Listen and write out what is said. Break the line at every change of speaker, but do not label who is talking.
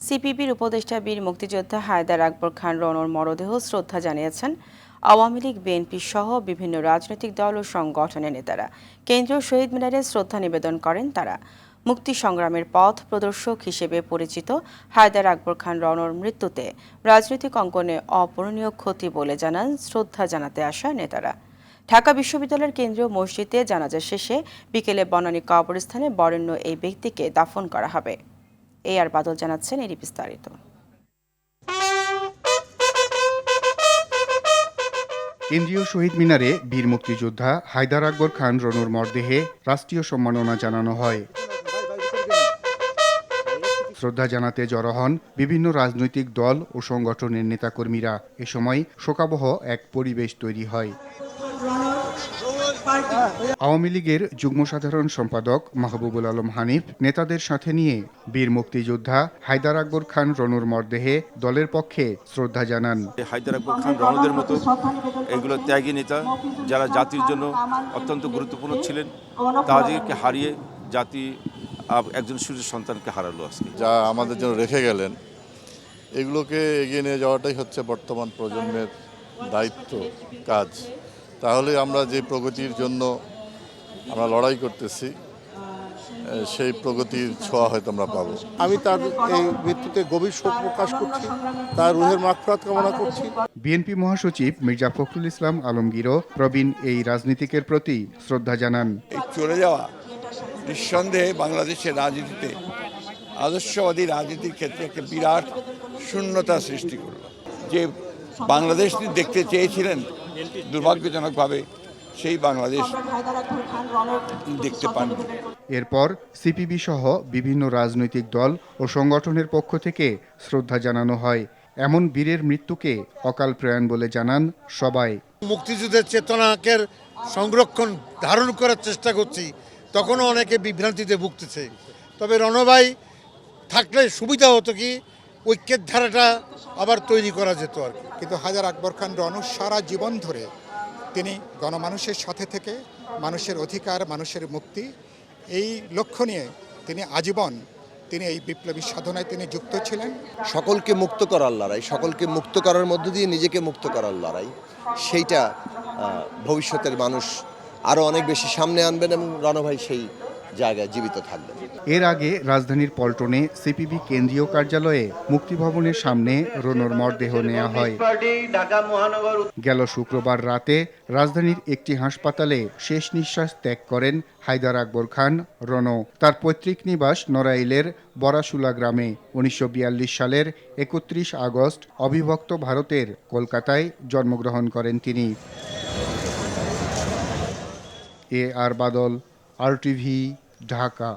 সিপিবির উপদেষ্টা বীর মুক্তিযোদ্ধা হায়দার আকবর খান রনর মরদেহ শ্রদ্ধা জানিয়েছেন আওয়ামী লীগ, বিএনপি সহ বিভিন্ন রাজনৈতিক দল ও সংগঠনের নেতারা। কেন্দ্রীয় শহীদ মিনারে শ্রদ্ধা নিবেদন করেন তারা। মুক্তি সংগ্রামের পথ প্রদর্শক হিসেবে পরিচিত হায়দার আকবর খান রনর মৃত্যুতে রাজনৈতিক অঙ্গনে অপূরণীয় ক্ষতি বলে জানান শ্রদ্ধা জানাতে আসা নেতারা। ঢাকা বিশ্ববিদ্যালয়ের কেন্দ্রীয় মসজিদে জানাজা শেষে বিকেলে বনানী কবরস্থানে বরেণ্য এই ব্যক্তিকে দাফন করা হবে। আর বাদল জানাচ্ছেন এরই বিস্তারিত।
কেন্দ্রীয় শহীদ মিনারে বীর মুক্তিযোদ্ধা হায়দার আকবর খান রনুর মরদেহে রাষ্ট্রীয় সম্মাননা জানানো হয়। শ্রদ্ধা জানাতে জড়ো হন বিভিন্ন রাজনৈতিক দল ও সংগঠনের নেতাকর্মীরা। এ সময় শোকাবহ এক পরিবেশ তৈরি হয়। আওয়ামী লীগের যুগ্ম সাধারণ সম্পাদক মাহবুবুল আলম হানিফ নেতাদের সাথে নিয়ে বীর মুক্তিযোদ্ধা হায়দার আকবর খান রনুর মরদেহে দলের পক্ষে শ্রদ্ধা জানান।
হায়দার আকবর খান রনদের মতো এগুলো ত্যাগী নেতা যারা জাতির জন্য অত্যন্ত গুরুত্বপূর্ণ ছিলেন, তাদেরকে হারিয়ে জাতি একজন সূর্য সন্তানকে হারালো আজকে।
যা আমাদের জন্য রেখে গেলেন, এগুলোকে এগিয়ে নিয়ে যাওয়াটাই হচ্ছে বর্তমান প্রজন্মের দায়িত্ব, কাজ। তাহলে আমরা যে প্রগতির জন্য আমরা লড়াই করতেছি, সেই প্রগতির ছোঁয়া হয়তো আমরা পাবো।
আমি তার এই মৃত্যুতে গভীর শোক প্রকাশ করছি, তার রুহের মাগফিরাত কামনা করছি।
বিএনপি মহাসচিব মির্জা ফখরুল ইসলাম আলমগীরও প্রবীণ এই রাজনীতিকের প্রতি শ্রদ্ধা জানান।
এই চলে যাওয়া নিঃসন্দেহে বাংলাদেশের রাজনীতিতে, আদর্শবাদী রাজনীতির ক্ষেত্রে একটা বিরাট শূন্যতা সৃষ্টি করল। যে বাংলাদেশ দেখতে চেয়েছিলেন, দুর্ভাগ্যজনকভাবে সেই বাংলাদেশ দেখতে পান।
এরপর সিপিবি সহ বিভিন্ন রাজনৈতিক দল ও সংগঠনের পক্ষ থেকে শ্রদ্ধা জানানো হয়। এমন বীরের মৃত্যুকে অকাল প্রয়াণ বলে জানান সবাই।
মুক্তিযুদ্ধের চেতনাকে সংরক্ষণ ধারণ করার চেষ্টা করছি, তখনও অনেকে বিভ্রান্তিতে ভুগতেছে। তবে রণভাই থাকলে সুবিধা হতো কি ঐক্যের ধারাটা আবার তৈরি করা যেত আর কি।
কিন্তু হায়দার আকবর খান রনু সারা জীবন ধরে তিনি গণমানুষের সাথে থেকে মানুষের অধিকার, মানুষের মুক্তি, এই লক্ষ্য নিয়ে তিনি আজীবন তিনি এই বিপ্লবী সাধনায় তিনি যুক্ত ছিলেন।
সকলকে মুক্ত করার লড়াই, সকলকে মুক্ত করার মধ্য দিয়ে নিজেকে মুক্ত করার লড়াই, সেইটা ভবিষ্যতের মানুষ আরও অনেক বেশি সামনে আনবেন এবং রণভাই সেই জায়গায় জীবিত থাকবেন।
এর আগে রাজধানীর পল্টনে সিপিবি কেন্দ্রীয় কার্যালয়ে মুক্তিভবনের সামনে রনুর মরদেহ নেওয়া হয়। গেল শুক্রবার রাতে রাজধানীর একটি হাসপাতালে শেষ নিঃশ্বাস ত্যাগ করেন হায়দার আকবর খান রনু। তার পৈতৃক নিবাস নড়াইলের বরাশুলা গ্রামে। 1942 সালের 31 আগস্ট অবিভক্ত ভারতের কলকাতায় জন্মগ্রহণ করেন তিনি। আর বাদল, RTV, ঢাকা।